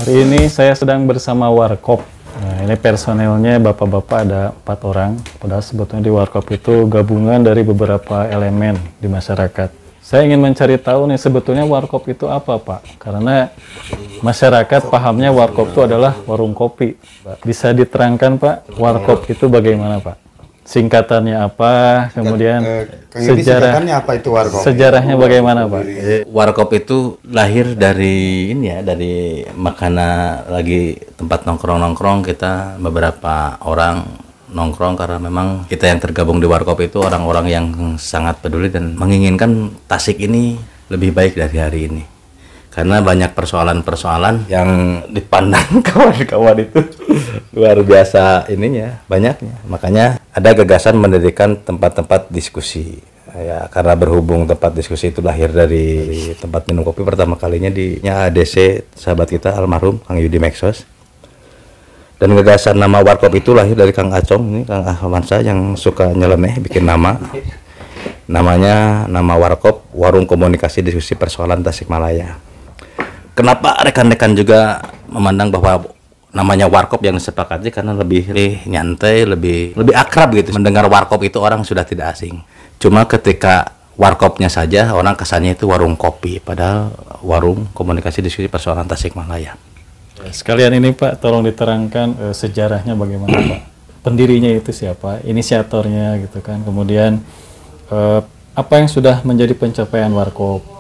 Hari ini saya sedang bersama Warkop. Nah, ini personelnya bapak-bapak ada 4 orang. Padahal sebetulnya di Warkop itu gabungan dari beberapa elemen di masyarakat. Saya ingin mencari tahu nih sebetulnya Warkop itu apa, Pak? Karena masyarakat pahamnya Warkop itu adalah warung kopi. Bisa diterangkan, Pak, Warkop itu bagaimana, Pak? Singkatannya apa? Kemudian singkatannya apa itu Warkop? Sejarahnya bagaimana, Pak? Warkop itu lahir dari ini ya, dari makana lagi tempat nongkrong-nongkrong, kita beberapa orang nongkrong karena memang kita yang tergabung di Warkop itu orang-orang yang sangat peduli dan menginginkan Tasik ini lebih baik dari hari ini. Karena banyak persoalan-persoalan yang dipandang kawan-kawan itu luar biasa ininya, banyaknya. Makanya ada gagasan mendirikan tempat-tempat diskusi. Ya, karena berhubung tempat diskusi itu lahir dari tempat minum kopi pertama kalinya di ADC sahabat kita almarhum Kang Yudi Meksos. Dan gagasan nama Warkop itu lahir dari Kang Acong, ini Kang Ahmansa yang suka nyeleneh bikin nama. Namanya nama Warkop, Warung Komunikasi Diskusi Persoalan Tasikmalaya. Kenapa rekan-rekan juga memandang bahwa namanya Warkop yang disepakati karena lebih nyantai, lebih akrab gitu. Mendengar Warkop itu orang sudah tidak asing. Cuma ketika Warkopnya saja orang kesannya itu warung kopi, padahal Warung Komunikasi Diskusi Persoalan Tasikmalaya. Sekalian ini Pak, tolong diterangkan sejarahnya bagaimana Pak? Pendirinya itu siapa? Inisiatornya gitu kan? Kemudian apa yang sudah menjadi pencapaian Warkop?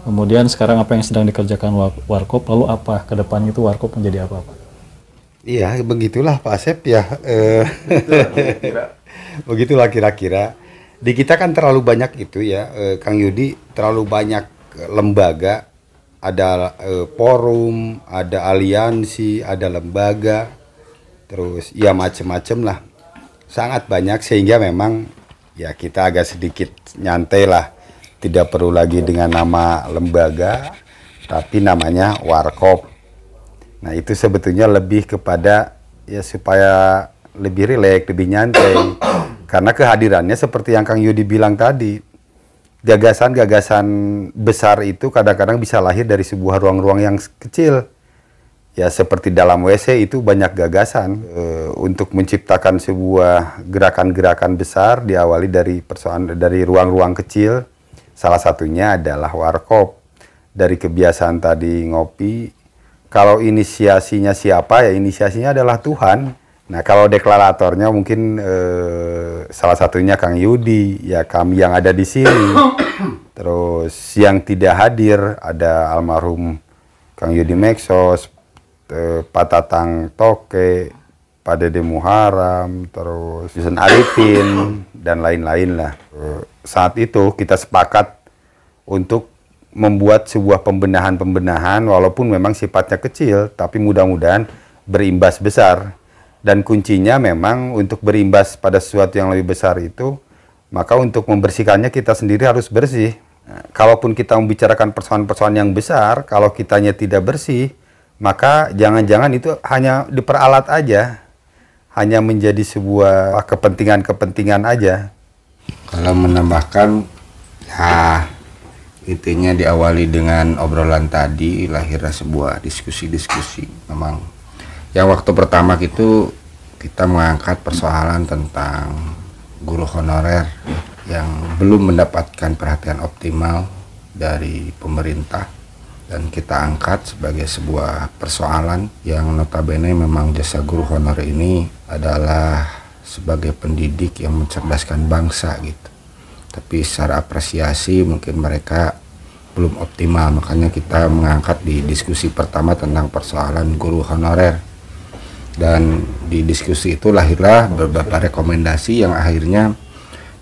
Kemudian sekarang apa yang sedang dikerjakan Warkop? Lalu apa ke depannya itu Warkop menjadi apa Pak? Iya, begitulah Pak Asep ya. Begitulah kira-kira. Di kita kan terlalu banyak itu ya, Kang Yudi, terlalu banyak lembaga. Ada forum, ada aliansi, ada lembaga, terus ya macem-macem lah, sangat banyak sehingga memang ya kita agak sedikit nyantai lah, tidak perlu lagi dengan nama lembaga, tapi namanya Warkop. Nah itu sebetulnya lebih kepada ya supaya lebih rileks, lebih nyantai, karena kehadirannya seperti yang Kang Yudi bilang tadi. Gagasan-gagasan besar itu kadang-kadang bisa lahir dari sebuah ruang-ruang yang kecil. Ya seperti dalam WC itu banyak gagasan untuk menciptakan sebuah gerakan-gerakan besar diawali dari persoalan dari ruang-ruang kecil. Salah satunya adalah Warkop. Dari kebiasaan tadi ngopi. Kalau inisiasinya siapa ya inisiasinya adalah Tuhan. Nah kalau deklaratornya mungkin salah satunya Kang Yudi, ya kami yang ada di sini. Terus yang tidak hadir ada almarhum Kang Yudi Meksos, Pak Tatang Toke, Pak Dede Muharam, terus Yusen Arifin, dan lain-lain lah. Saat itu kita sepakat untuk membuat sebuah pembenahan-pembenahan walaupun memang sifatnya kecil, tapi mudah-mudahan berimbas besar. Dan kuncinya memang untuk berimbas pada sesuatu yang lebih besar itu, maka untuk membersihkannya kita sendiri harus bersih. Nah, kalaupun kita membicarakan persoalan-persoalan yang besar, kalau kitanya tidak bersih, maka jangan-jangan itu hanya diperalat aja, hanya menjadi sebuah kepentingan-kepentingan aja. Kalau menambahkan, ya intinya diawali dengan obrolan tadi, lahirnya sebuah diskusi-diskusi memang. Yang waktu pertama itu kita mengangkat persoalan tentang guru honorer yang belum mendapatkan perhatian optimal dari pemerintah, dan kita angkat sebagai sebuah persoalan yang notabene memang jasa guru honorer ini adalah sebagai pendidik yang mencerdaskan bangsa gitu. Tapi secara apresiasi mungkin mereka belum optimal, makanya kita mengangkat di diskusi pertama tentang persoalan guru honorer. Dan di diskusi itu lahirlah beberapa rekomendasi yang akhirnya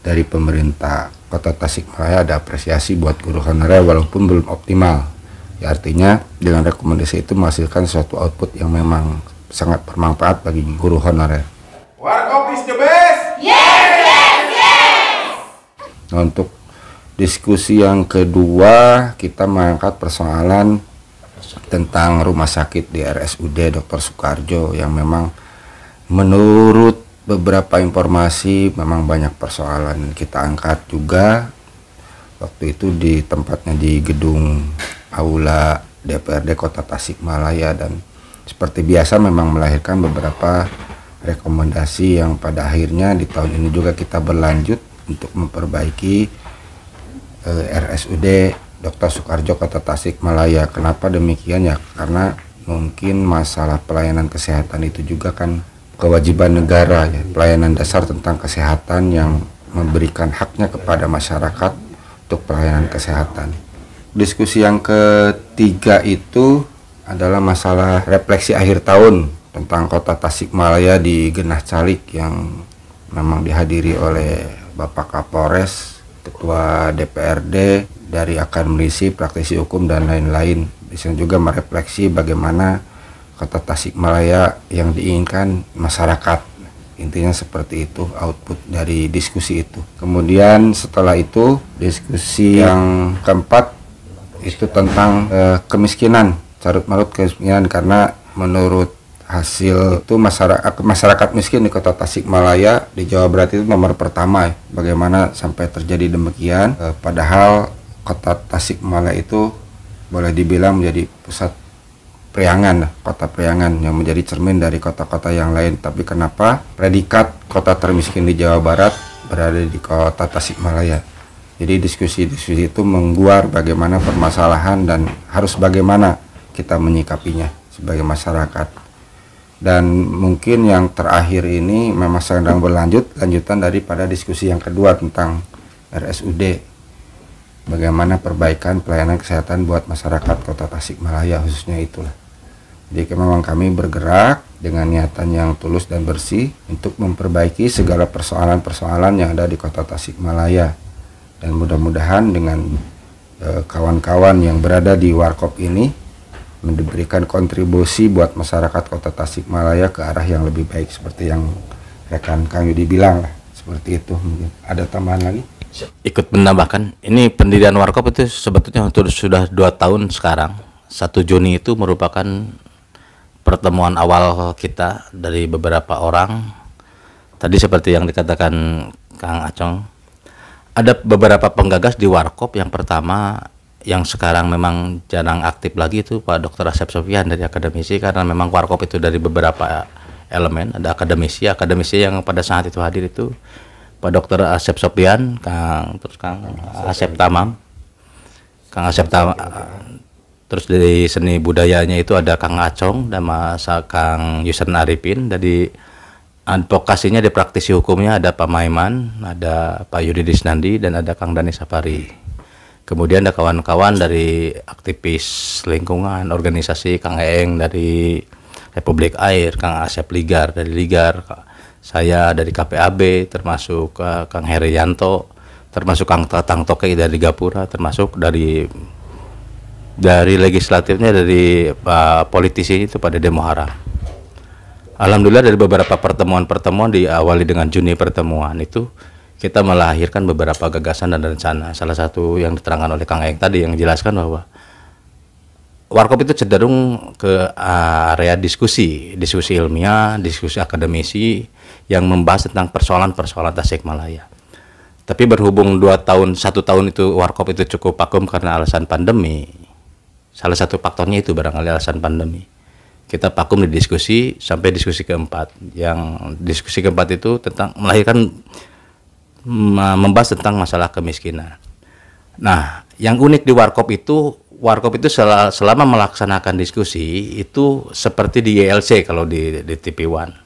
dari pemerintah Kota Tasikmalaya ada apresiasi buat guru honorer walaupun belum optimal. Ya, artinya dengan rekomendasi itu menghasilkan suatu output yang memang sangat bermanfaat bagi guru honorer. Warkop is the best! Yes, yes, yes! Nah, untuk diskusi yang kedua kita mengangkat persoalan tentang rumah sakit di RSUD Dr. Soekarjo yang memang menurut beberapa informasi memang banyak persoalan. Kita angkat juga waktu itu di tempatnya di gedung aula DPRD Kota Tasikmalaya, dan seperti biasa memang melahirkan beberapa rekomendasi yang pada akhirnya di tahun ini juga kita berlanjut untuk memperbaiki RSUD Dr. Soekarjo Kota Tasikmalaya. Kenapa demikian ya? Karena mungkin masalah pelayanan kesehatan itu juga kan kewajiban negara ya, pelayanan dasar tentang kesehatan yang memberikan haknya kepada masyarakat untuk pelayanan kesehatan. Diskusi yang ketiga itu adalah masalah refleksi akhir tahun tentang Kota Tasikmalaya di Genah Calik yang memang dihadiri oleh Bapak Kapolres, Ketua DPRD, dari akademisi, praktisi hukum dan lain-lain. Di sini juga merefleksi bagaimana Kota Tasikmalaya yang diinginkan masyarakat. Intinya seperti itu output dari diskusi itu. Kemudian setelah itu diskusi yang keempat itu tentang kemiskinan, carut marut kemiskinan, karena menurut hasil itu masyarakat miskin di Kota Tasikmalaya di Jawa Barat itu nomor pertama ya. Bagaimana sampai terjadi demikian, padahal Kota Tasikmalaya itu boleh dibilang menjadi pusat priangan, kota priangan yang menjadi cermin dari kota-kota yang lain. Tapi kenapa predikat kota termiskin di Jawa Barat berada di Kota Tasikmalaya? Jadi diskusi-diskusi itu mengguar bagaimana permasalahan dan harus bagaimana kita menyikapinya sebagai masyarakat. Dan mungkin yang terakhir ini memang sedang lanjutan daripada diskusi yang kedua tentang RSUD. Bagaimana perbaikan pelayanan kesehatan buat masyarakat Kota Tasikmalaya khususnya itulah. Jadi memang kami bergerak dengan niatan yang tulus dan bersih untuk memperbaiki segala persoalan-persoalan yang ada di Kota Tasikmalaya. Dan mudah-mudahan dengan kawan-kawan yang berada di Warkop ini memberikan kontribusi buat masyarakat Kota Tasikmalaya ke arah yang lebih baik seperti yang rekan Kang Yudi bilang lah, seperti itu. Mungkin ada tambahan lagi? Ikut menambahkan, ini pendirian Warkop itu sebetulnya sudah 2 tahun sekarang. 1 Juni itu merupakan pertemuan awal kita dari beberapa orang. Tadi seperti yang dikatakan Kang Acong, ada beberapa penggagas di Warkop. Yang pertama, yang sekarang memang jarang aktif lagi itu Pak Dr. Asep Sofyan dari akademisi, karena memang Warkop itu dari beberapa elemen. Ada akademisi yang pada saat itu hadir itu Pak Dr. Asep Sofyan, Kang Asep Tamam, terus dari seni budayanya itu ada Kang Acong dan Kang Yusen Arifin. Dari advokasinya di praktisi hukumnya ada Pak Maiman, ada Pak Yudi Disnandi, dan ada Kang Dani Safari. Kemudian ada kawan-kawan dari aktivis lingkungan, organisasi, Kang Eeng dari Republik Air, Kang Asep Ligar dari Ligar, saya dari KPAB, termasuk Kang Herianto, termasuk Kang Tatang Toke dari Gapura, termasuk dari legislatifnya dari politisi itu pada Demo Haram. Alhamdulillah dari beberapa pertemuan diawali dengan Juni pertemuan itu kita melahirkan beberapa gagasan dan rencana. Salah satu yang diterangkan oleh Kang Eng tadi yang jelaskan bahwa Warkop itu cenderung ke area diskusi ilmiah, diskusi akademisi yang membahas tentang persoalan-persoalan Tasikmalaya. Tapi berhubung 1 tahun itu Warkop itu cukup vakum karena alasan pandemi. Salah satu faktornya itu barangkali alasan pandemi. Kita vakum di diskusi sampai diskusi keempat. Yang diskusi keempat itu tentang membahas tentang masalah kemiskinan. Nah, yang unik di Warkop itu selama melaksanakan diskusi itu seperti di YLC kalau di TV One.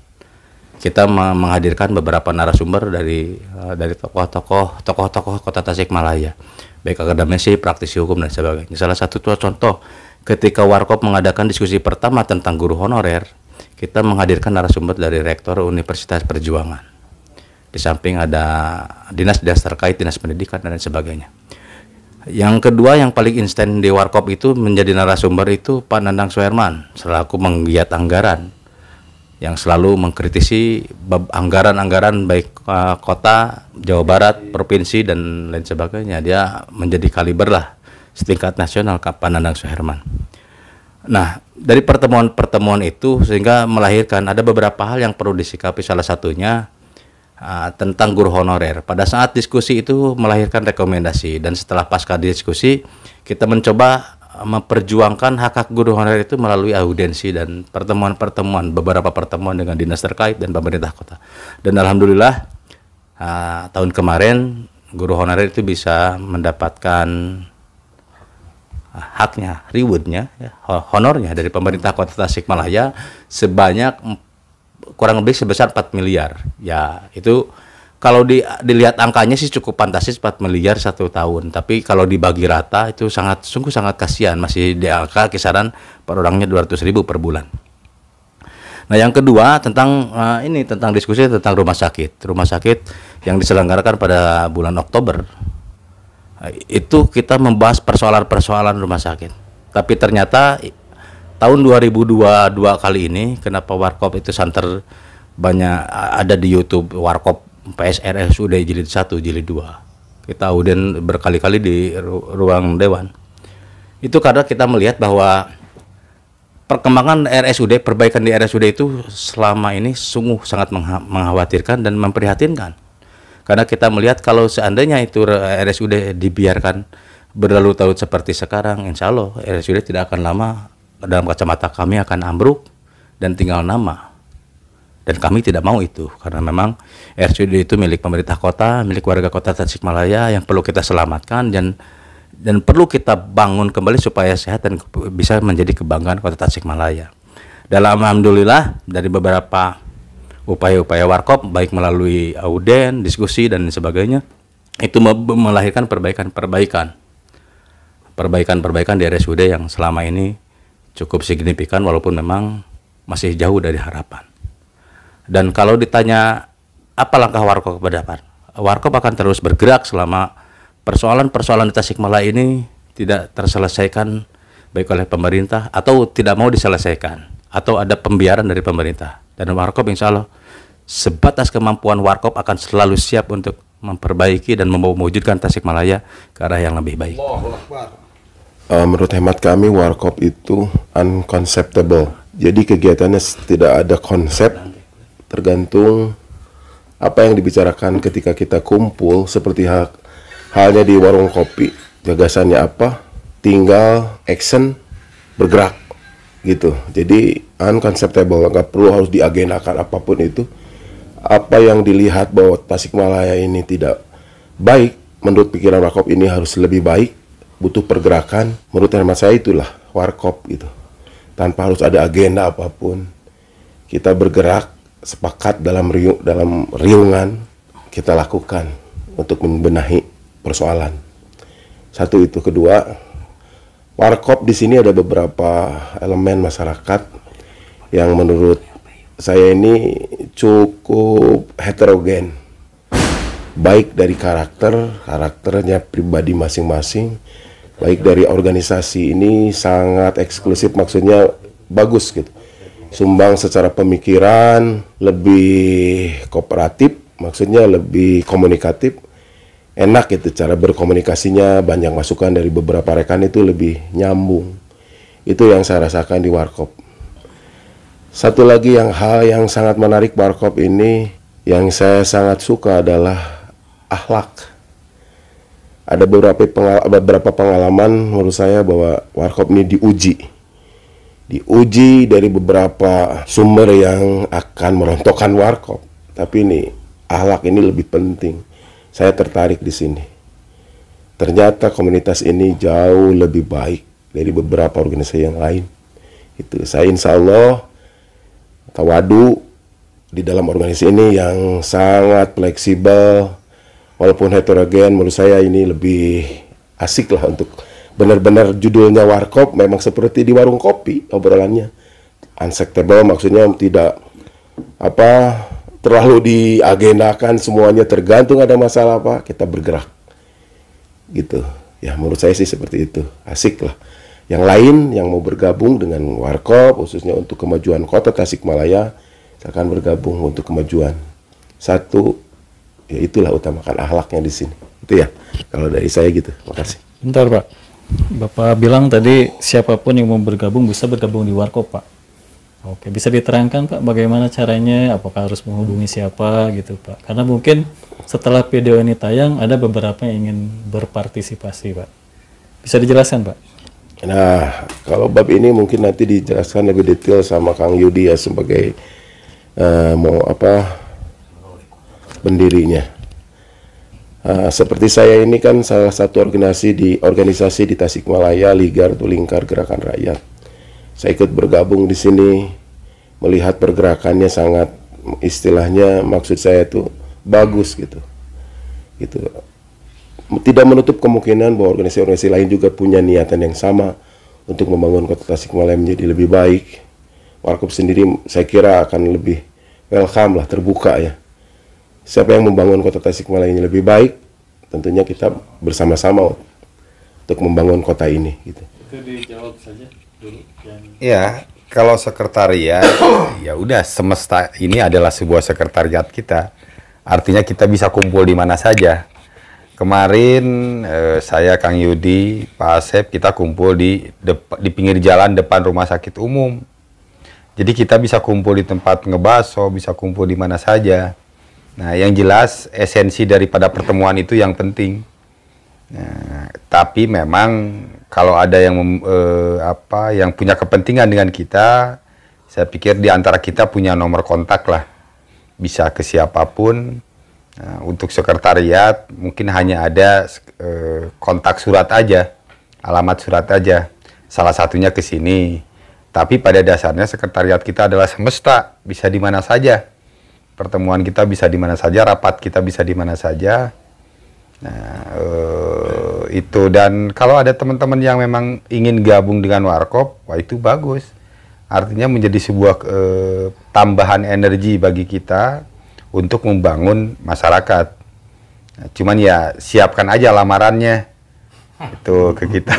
Kita menghadirkan beberapa narasumber dari tokoh-tokoh Kota Tasikmalaya, baik akademisi, praktisi hukum dan sebagainya. Salah satu contoh ketika Warkop mengadakan diskusi pertama tentang guru honorer, kita menghadirkan narasumber dari Rektor Universitas Perjuangan. Di samping ada dinas-dinas terkait, dinas pendidikan dan sebagainya. Yang kedua yang paling instan di Warkop itu menjadi narasumber itu Pak Nandang Suherman selaku penggiat anggaran yang selalu mengkritisi anggaran-anggaran baik kota, Jawa Barat, provinsi dan lain sebagainya. Dia menjadi kaliber lah setingkat nasional Pak Nandang Suherman. Nah, dari pertemuan-pertemuan itu sehingga melahirkan ada beberapa hal yang perlu disikapi, salah satunya tentang guru honorer. Pada saat diskusi itu melahirkan rekomendasi, dan setelah pasca diskusi kita mencoba memperjuangkan hak-hak guru honorer itu melalui audiensi dan beberapa pertemuan dengan dinas terkait dan pemerintah kota. Dan alhamdulillah tahun kemarin guru honorer itu bisa mendapatkan haknya, rewardnya, ya, honornya dari pemerintah Kota Tasikmalaya sebanyak kurang lebih sebesar 4 miliar. Ya, itu kalau dilihat angkanya sih cukup fantastis, 4 miliar 1 tahun. Tapi kalau dibagi rata itu sungguh sangat kasihan, masih di angka kisaran per orangnya 200.000 per bulan. Nah, yang kedua tentang tentang diskusi tentang rumah sakit. Rumah sakit yang diselenggarakan pada bulan Oktober. Itu kita membahas persoalan-persoalan rumah sakit. Tapi ternyata tahun 2022 kali ini kenapa Warkop itu santer banyak ada di YouTube Warkop PSR RSUD jilid 1, jilid 2. Kita audien berkali-kali di ruang dewan. Itu karena kita melihat bahwa perkembangan RSUD, perbaikan di RSUD itu selama ini sungguh sangat mengkhawatirkan dan memprihatinkan. Karena kita melihat kalau seandainya itu RSUD dibiarkan berlalu-lalu seperti sekarang, insya Allah RSUD tidak akan lama dalam kacamata kami akan ambruk dan tinggal nama. Dan kami tidak mau itu, karena memang RSUD itu milik pemerintah kota, milik warga kota Tasikmalaya yang perlu kita selamatkan dan perlu kita bangun kembali supaya sehat dan bisa menjadi kebanggaan kota Tasikmalaya. Dan alhamdulillah dari beberapa upaya-upaya Warkop, baik melalui audien, diskusi dan sebagainya, itu melahirkan perbaikan di RSUD yang selama ini cukup signifikan walaupun memang masih jauh dari harapan. Dan kalau ditanya apa langkah Warkop ke depan, Warkop akan terus bergerak selama persoalan-persoalan di Tasikmalaya ini tidak terselesaikan baik oleh pemerintah atau tidak mau diselesaikan atau ada pembiaran dari pemerintah. Dan Warkop insya Allah sebatas kemampuan Warkop akan selalu siap untuk memperbaiki dan mewujudkan Tasikmalaya ke arah yang lebih baik. Menurut hemat kami Warkop itu unconceptable. Jadi kegiatannya tidak ada konsep, tergantung apa yang dibicarakan ketika kita kumpul, seperti halnya di warung kopi, gagasannya apa, tinggal action, bergerak gitu. Jadi unconceptable, nggak perlu harus diagendakan apapun itu. Apa yang dilihat bahwa Tasikmalaya ini tidak baik, menurut pikiran Warkop ini harus lebih baik, butuh pergerakan. Menurut hemat saya itulah Warkop gitu. Tanpa harus ada agenda apapun, kita bergerak, sepakat dalam riungan kita lakukan untuk membenahi persoalan. Satu itu. Kedua, Warkop di sini ada beberapa elemen masyarakat yang menurut saya ini cukup heterogen, baik dari karakternya pribadi masing-masing, baik dari organisasi ini sangat eksklusif, maksudnya bagus gitu. Sumbang secara pemikiran, lebih kooperatif, maksudnya lebih komunikatif, enak gitu cara berkomunikasinya, banyak masukan dari beberapa rekan itu lebih nyambung. Itu yang saya rasakan di Warkop. Satu lagi hal yang sangat menarik Warkop ini, yang saya sangat suka adalah akhlak. Ada beberapa pengalaman menurut saya bahwa Warkop ini diuji dari beberapa sumber yang akan merontokkan Warkop. Tapi ini akhlak ini lebih penting. Saya tertarik di sini. Ternyata komunitas ini jauh lebih baik dari beberapa organisasi yang lain. Itu saya insya Allah tawadu di dalam organisasi ini yang sangat fleksibel, walaupun heterogen. Menurut saya ini lebih asik lah untuk benar-benar judulnya Warkop memang seperti di warung kopi obrolannya. Unacceptable maksudnya tidak terlalu diagendakan, semuanya tergantung ada masalah apa, kita bergerak. Gitu. Ya menurut saya sih seperti itu. Asik lah. Yang lain yang mau bergabung dengan Warkop khususnya untuk kemajuan Kota Tasikmalaya, saya akan bergabung untuk kemajuan. Satu, ya itulah utamakan akhlaknya di sini. Itu ya. Kalau dari saya gitu. Makasih. Bentar Pak. Bapak bilang tadi siapapun yang mau bergabung bisa bergabung di Warkop Pak. Oke, bisa diterangkan Pak bagaimana caranya, apakah harus menghubungi siapa gitu Pak? Karena mungkin setelah video ini tayang ada beberapa yang ingin berpartisipasi Pak. Bisa dijelaskan Pak? Nah, kalau bab ini mungkin nanti dijelaskan lebih detail sama Kang Yudi ya sebagai pendirinya. Seperti saya ini kan salah satu organisasi di Tasikmalaya, Ligar atau Lingkar Gerakan Rakyat. Saya ikut bergabung di sini, melihat pergerakannya sangat, istilahnya maksud saya itu bagus gitu. Tidak menutup kemungkinan bahwa organisasi-organisasi lain juga punya niatan yang sama untuk membangun kota Tasikmalaya menjadi lebih baik. Warkop sendiri saya kira akan lebih welcome lah, terbuka ya. Siapa yang membangun kota Tasikmalaya ini lebih baik, tentunya kita bersama-sama untuk membangun kota ini. Gitu. Itu dijawab saja dulu. Ya, kalau sekretariat, ya udah semesta ini adalah sebuah sekretariat kita. Artinya kita bisa kumpul di mana saja. Kemarin saya, Kang Yudi, Pak Asep, kita kumpul di pinggir jalan depan rumah sakit umum. Jadi kita bisa kumpul di tempat ngebaso, bisa kumpul di mana saja. Nah, yang jelas esensi daripada pertemuan itu yang penting. Nah, tapi memang kalau ada yang yang punya kepentingan dengan kita, saya pikir di antara kita punya nomor kontak lah, bisa ke siapapun. Nah, untuk sekretariat mungkin hanya ada kontak surat aja, alamat surat aja. Salah satunya ke sini. Tapi pada dasarnya sekretariat kita adalah semesta, bisa di mana saja. Pertemuan kita bisa di mana saja, rapat kita bisa di mana saja. Nah, itu. Dan kalau ada teman-teman yang memang ingin gabung dengan Warkop, wah itu bagus. Artinya menjadi sebuah tambahan energi bagi kita untuk membangun masyarakat. Nah, cuman ya siapkan aja lamarannya itu ke kita.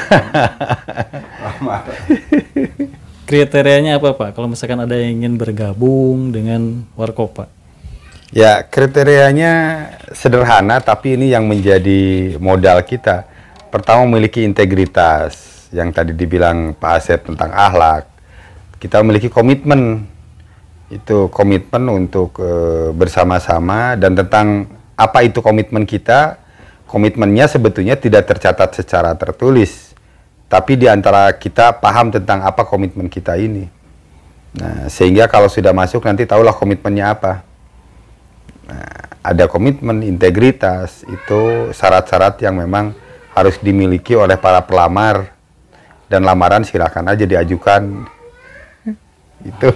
Kriterianya apa Pak? Kalau misalkan ada yang ingin bergabung dengan Warkop Pak? Ya, kriterianya sederhana, tapi ini yang menjadi modal kita. Pertama, memiliki integritas, yang tadi dibilang Pak Asep tentang akhlak. Kita memiliki komitmen, itu komitmen untuk bersama-sama. Dan tentang apa itu komitmen kita, komitmennya sebetulnya tidak tercatat secara tertulis, tapi di antara kita paham tentang apa komitmen kita ini. Nah, sehingga kalau sudah masuk nanti tahulah komitmennya apa. Nah, ada komitmen, integritas, itu syarat-syarat yang memang harus dimiliki oleh para pelamar. Dan lamaran silakan aja diajukan. Itu.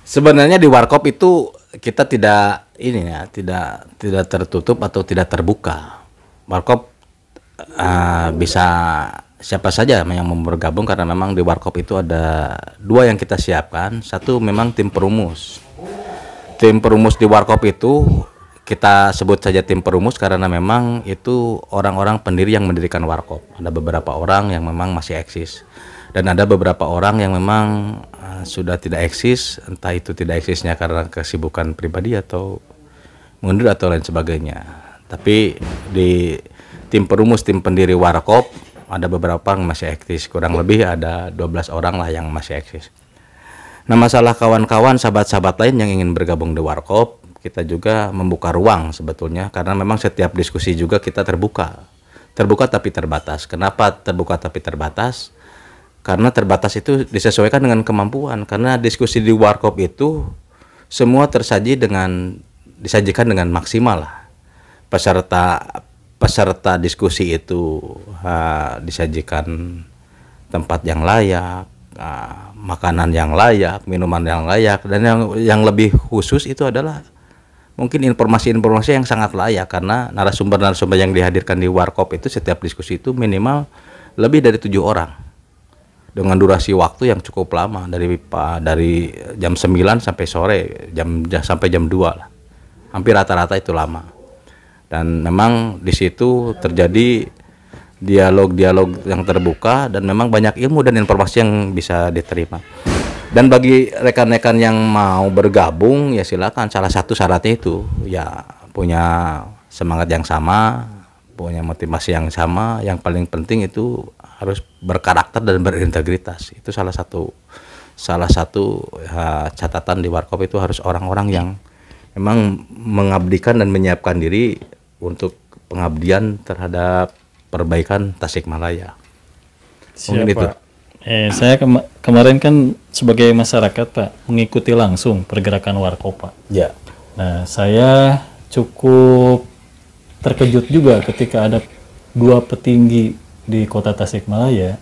Sebenarnya di Warkop itu kita tidak tidak tertutup atau tidak terbuka. Warkop bisa siapa saja yang mau bergabung, karena memang di Warkop itu ada dua yang kita siapkan. Satu memang tim perumus. Tim perumus di Warkop itu kita sebut saja tim perumus karena memang itu orang-orang pendiri yang mendirikan Warkop. Ada beberapa orang yang memang masih eksis, dan ada beberapa orang yang memang sudah tidak eksis, entah itu tidak eksisnya karena kesibukan pribadi atau mundur atau lain sebagainya. Tapi di tim perumus, tim pendiri Warkop, ada beberapa yang masih eksis, kurang lebih ada 12 orang lah yang masih eksis. Nah, masalah kawan-kawan, sahabat-sahabat lain yang ingin bergabung di Warkop, kita juga membuka ruang sebetulnya, karena memang setiap diskusi juga kita terbuka tapi terbatas. Kenapa terbuka tapi terbatas? Karena terbatas itu disesuaikan dengan kemampuan, karena diskusi di Warkop itu semua disajikan dengan maksimal lah. Peserta diskusi itu disajikan tempat yang layak, makanan yang layak, minuman yang layak, dan yang lebih khusus itu adalah mungkin informasi-informasi yang sangat layak, karena narasumber-narasumber yang dihadirkan di Warkop itu setiap diskusi itu minimal lebih dari 7 orang dengan durasi waktu yang cukup lama, dari jam 9 sampai sore, sampai jam 2 lah. Hampir rata-rata itu lama. Dan memang di situ terjadi dialog-dialog yang terbuka, dan memang banyak ilmu dan informasi yang bisa diterima. Dan bagi rekan-rekan yang mau bergabung, ya silakan. Salah satu syaratnya itu ya punya semangat yang sama, punya motivasi yang sama. Yang paling penting itu harus berkarakter dan berintegritas. Itu salah satu catatan di Warkop, itu harus orang-orang yang memang mengabdikan dan menyiapkan diri untuk pengabdian terhadap perbaikan Tasikmalaya. Mungkin itu. Saya kemarin kan sebagai masyarakat Pak mengikuti langsung pergerakan Warkop Pak. Ya. Nah, saya cukup terkejut juga ketika ada 2 petinggi di Kota Tasikmalaya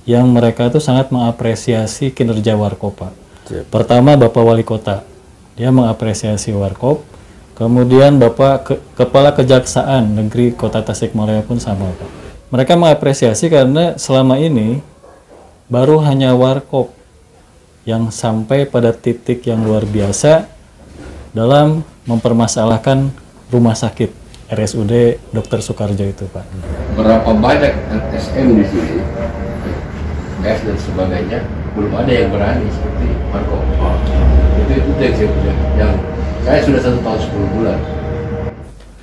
yang mereka itu sangat mengapresiasi kinerja Warkop Pak. Pertama Bapak Wali Kota, dia mengapresiasi Warkop. Kemudian Bapak Kepala Kejaksaan Negeri Kota Tasikmalaya pun sama Pak. Mereka mengapresiasi karena selama ini baru hanya Warkop yang sampai pada titik yang luar biasa dalam mempermasalahkan rumah sakit RSUD Dr. Soekarjo itu Pak. Berapa banyak SM di sini, gas dan sebagainya, belum ada yang berani seperti Warkop. Itu yang saya sudah 1 tahun 10 bulan.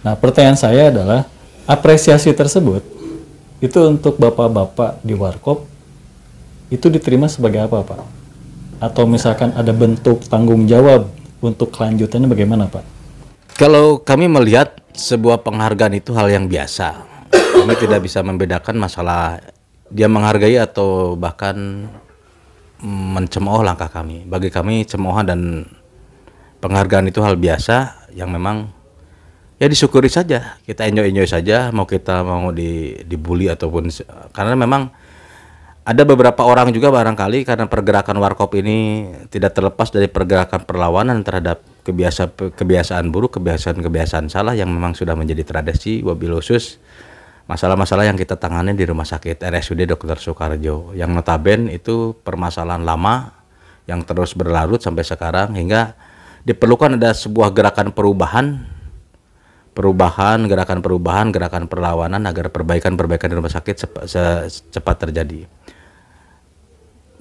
Nah, pertanyaan saya adalah apresiasi tersebut itu untuk bapak-bapak di Warkop itu diterima sebagai apa Pak? Atau misalkan ada bentuk tanggung jawab untuk kelanjutannya bagaimana Pak? Kalau kami melihat sebuah penghargaan itu hal yang biasa. Kami tidak bisa membedakan masalah dia menghargai atau bahkan mencemooh langkah kami. Bagi kami cemoohan dan penghargaan itu hal biasa yang memang ya disyukuri saja. Kita enjoy saja, mau kita mau dibully ataupun karena memang ada beberapa orang juga barangkali karena pergerakan Warkop ini tidak terlepas dari pergerakan perlawanan terhadap kebiasaan buruk, kebiasaan salah yang memang sudah menjadi tradisi, wabil khusus masalah-masalah yang kita tangani di Rumah Sakit RSUD Dr. Soekarjo yang notabene itu permasalahan lama yang terus berlarut sampai sekarang hingga diperlukan ada sebuah gerakan gerakan perlawanan agar perbaikan di rumah sakit cepat terjadi.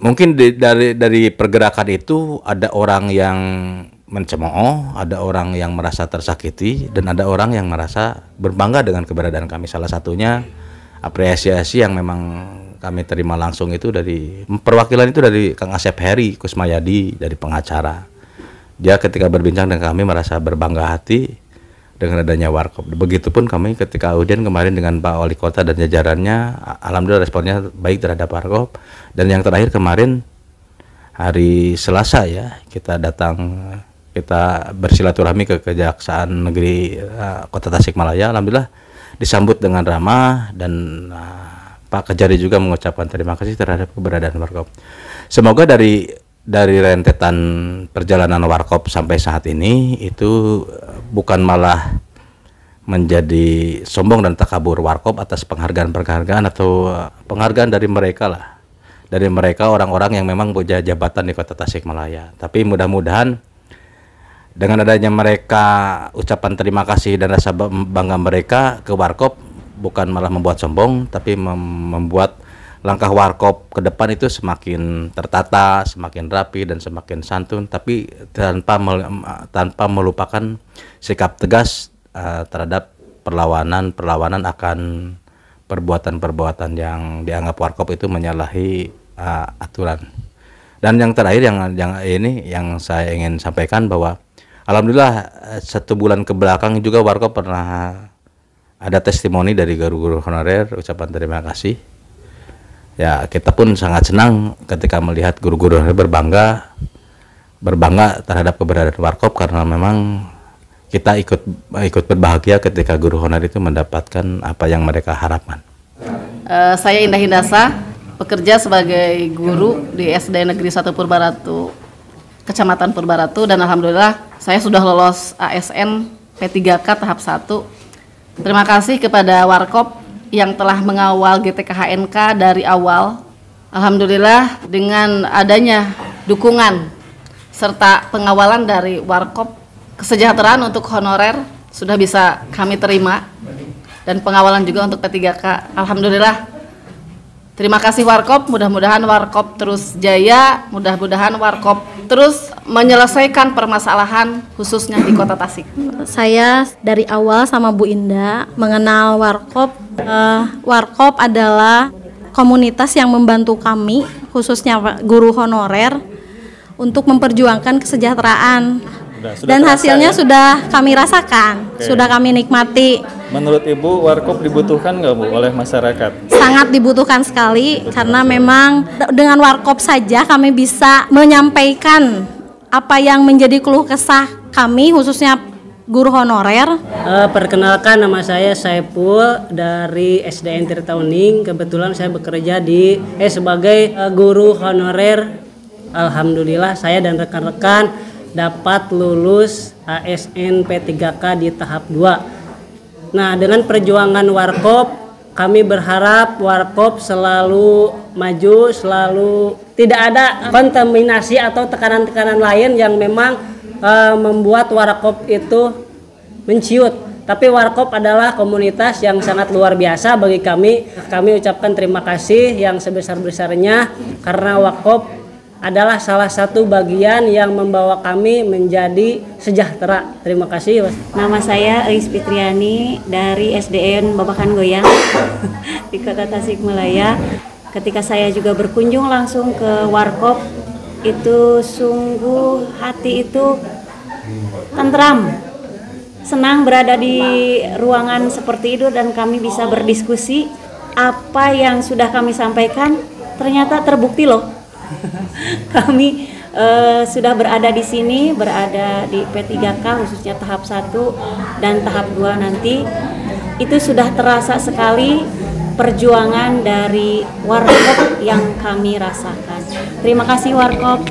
Mungkin dari pergerakan itu ada orang yang mencemooh, ada orang yang merasa tersakiti, dan ada orang yang merasa berbangga dengan keberadaan kami. Salah satunya apresiasi yang memang kami terima langsung itu dari perwakilan itu dari Kang Asep Heri Kusmayadi dari pengacara. Dia ketika berbincang dengan kami merasa berbangga hati dengan adanya Warkop. Begitupun kami ketika audien kemarin dengan Pak Wali Kota dan jajarannya, alhamdulillah responnya baik terhadap Warkop. Dan yang terakhir kemarin hari Selasa ya, kita bersilaturahmi ke Kejaksaan Negeri Kota Tasikmalaya. Alhamdulillah disambut dengan ramah dan Pak Kejari juga mengucapkan terima kasih terhadap keberadaan Warkop. Semoga dari rentetan perjalanan Warkop sampai saat ini itu bukan malah menjadi sombong dan takabur Warkop atas penghargaan atau penghargaan dari mereka lah. Dari mereka orang-orang yang memang punya jabatan di Kota Tasikmalaya. Tapi mudah-mudahan dengan adanya mereka ucapan terima kasih dan rasa bangga mereka ke Warkop bukan malah membuat sombong, tapi membuat langkah Warkop ke depan itu semakin tertata, semakin rapi dan semakin santun, tapi tanpa melupakan sikap tegas terhadap perlawanan yang perbuatan yang dianggap Warkop itu menyalahi aturan. Dan yang terakhir yang saya ingin sampaikan bahwa alhamdulillah 1 bulan ke belakang juga Warkop pernah ada testimoni dari guru-guru honorer ucapan terima kasih. Ya, kita pun sangat senang ketika melihat guru-guru berbangga terhadap keberadaan Warkop karena memang kita ikut berbahagia ketika guru honorer itu mendapatkan apa yang mereka harapkan. Saya Indah Hindasa, bekerja sebagai guru di SD Negeri 1 Purbaratu, Kecamatan Purbaratu, dan alhamdulillah saya sudah lolos ASN P3K tahap 1. Terima kasih kepada Warkop yang telah mengawal GTKHNK dari awal. Alhamdulillah dengan adanya dukungan serta pengawalan dari Warkop, kesejahteraan untuk honorer sudah bisa kami terima dan pengawalan juga untuk P3K. Alhamdulillah. Terima kasih Warkop, mudah-mudahan Warkop terus jaya, mudah-mudahan Warkop terus menyelesaikan permasalahan khususnya di Kota Tasik. Saya dari awal sama Bu Indah mengenal Warkop. Warkop adalah komunitas yang membantu kami, khususnya guru honorer, untuk memperjuangkan kesejahteraan. Dan hasilnya sudah kami rasakan, sudah kami nikmati. Menurut Ibu, warkop dibutuhkan nggak Bu oleh masyarakat? Sangat dibutuhkan sekali karena memang dengan warkop saja kami bisa menyampaikan apa yang menjadi keluh kesah kami khususnya guru honorer. Perkenalkan, nama saya Saiful dari SDN Tirtauning. Kebetulan saya bekerja sebagai guru honorer. Alhamdulillah saya dan rekan-rekan dapat lulus ASN P3K di tahap 2. Nah, dengan perjuangan warkop, kami berharap warkop selalu maju, selalu tidak ada kontaminasi atau tekanan-tekanan lain yang memang membuat warkop itu menciut. Tapi warkop adalah komunitas yang sangat luar biasa bagi kami. Kami ucapkan terima kasih yang sebesar-besarnya karena warkop adalah salah satu bagian yang membawa kami menjadi sejahtera. Terima kasih. Nama saya Eis Fitriani dari SDN Babakan Goyang di Kota Tasikmalaya. Ketika saya juga berkunjung langsung ke warkop, itu sungguh hati itu tentram. Senang berada di ruangan seperti itu dan kami bisa berdiskusi. Apa yang sudah kami sampaikan ternyata terbukti loh. Kami sudah berada di sini, berada di P3K khususnya tahap 1 dan tahap 2 nanti. Itu sudah terasa sekali perjuangan dari warkop yang kami rasakan. Terima kasih warkop,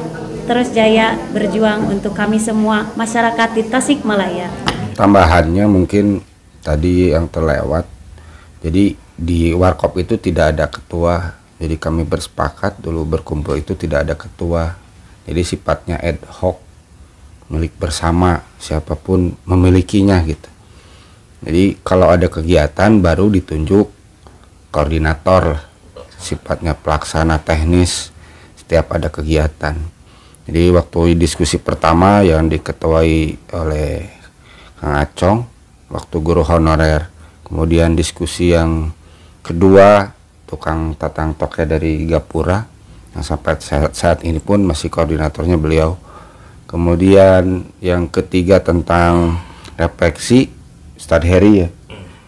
terus jaya berjuang untuk kami semua masyarakat di Tasikmalaya. Tambahannya mungkin tadi yang terlewat, jadi di warkop itu tidak ada ketua. Jadi kami bersepakat dulu berkumpul itu tidak ada ketua. Jadi sifatnya ad hoc, milik bersama, siapapun memilikinya gitu. Jadi kalau ada kegiatan baru ditunjuk koordinator, sifatnya pelaksana teknis setiap ada kegiatan. Jadi waktu diskusi pertama yang diketuai oleh Kang Acong waktu guru honorer, kemudian diskusi yang kedua tukang tatang toke dari Gapura yang sampai saat ini pun masih koordinatornya beliau. Kemudian yang ketiga tentang refleksi Ustadz Heri ya,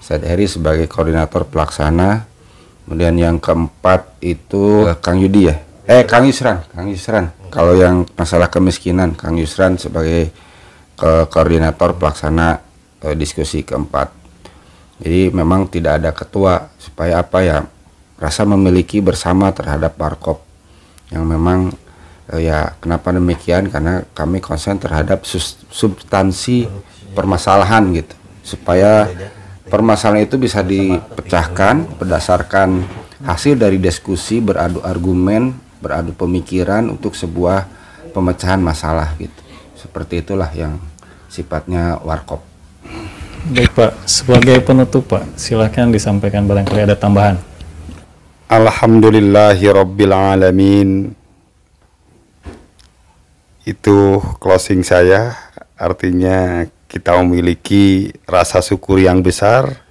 Ustadz Heri sebagai koordinator pelaksana. Kemudian yang keempat itu Kang Yudi ya, Kang Yusran. Kalau yang masalah kemiskinan Kang Yusran sebagai koordinator pelaksana diskusi keempat. Jadi memang tidak ada ketua supaya apa ya, rasa memiliki bersama terhadap warkop yang memang ya kenapa demikian, karena kami konsen terhadap substansi permasalahan gitu, supaya permasalahan itu bisa dipecahkan berdasarkan hasil dari diskusi, beradu argumen, beradu pemikiran untuk sebuah pemecahan masalah gitu. Seperti itulah yang sifatnya warkop. Baik Pak, sebagai penutup Pak, silakan disampaikan barangkali ada tambahan. Alhamdulillahirabbil alamin. Itu closing saya, artinya kita memiliki rasa syukur yang besar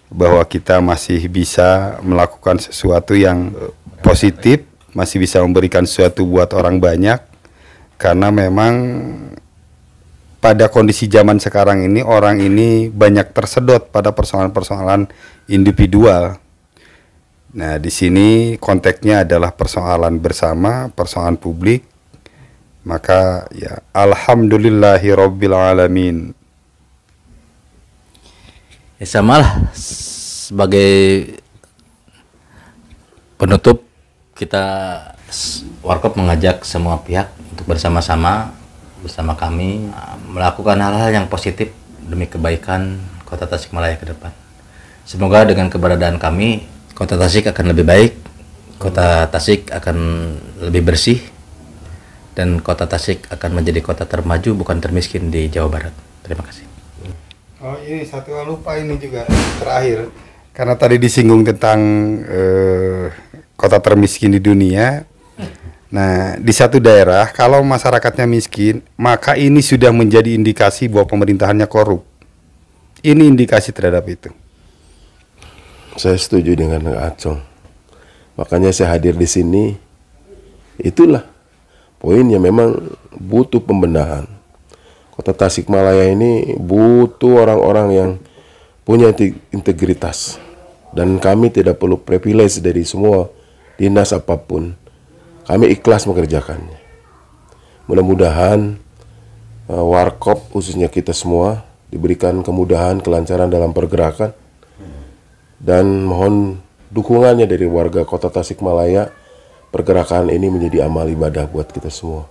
bahwa kita masih bisa melakukan sesuatu yang positif, masih bisa memberikan sesuatu buat orang banyak, karena memang pada kondisi zaman sekarang ini orang ini banyak tersedot pada persoalan-persoalan individual. Nah, di sini konteksnya adalah persoalan bersama, persoalan publik. Maka ya alhamdulillahirabbil alamin. Ya samalah, sebagai penutup kita warkop mengajak semua pihak untuk bersama-sama bersama kami melakukan hal-hal yang positif demi kebaikan Kota Tasikmalaya ke depan. Semoga dengan keberadaan kami Kota Tasik akan lebih baik, Kota Tasik akan lebih bersih, dan Kota Tasik akan menjadi kota termaju bukan termiskin di Jawa Barat. Terima kasih. Oh ini satu lupa ini juga terakhir, karena tadi disinggung tentang kota termiskin di dunia. Nah, di satu daerah kalau masyarakatnya miskin, maka ini sudah menjadi indikasi bahwa pemerintahannya korup. Ini indikasi terhadap itu. Saya setuju dengan Acong. Makanya saya hadir di sini. Itulah poinnya, memang butuh pembenahan. Kota Tasikmalaya ini butuh orang-orang yang punya integritas, dan kami tidak perlu privilege dari semua dinas apapun. Kami ikhlas mengerjakannya. Mudah-mudahan Warkop khususnya kita semua diberikan kemudahan, kelancaran dalam pergerakan, dan mohon dukungannya dari warga Kota Tasikmalaya. Pergerakan ini menjadi amal ibadah buat kita semua.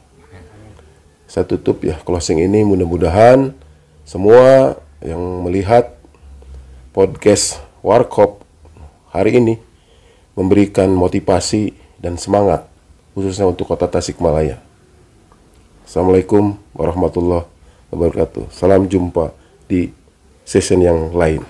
Saya tutup ya closing ini, mudah-mudahan semua yang melihat podcast Warkop hari ini memberikan motivasi dan semangat khususnya untuk Kota Tasikmalaya. Assalamualaikum warahmatullahi wabarakatuh. Salam jumpa di session yang lain.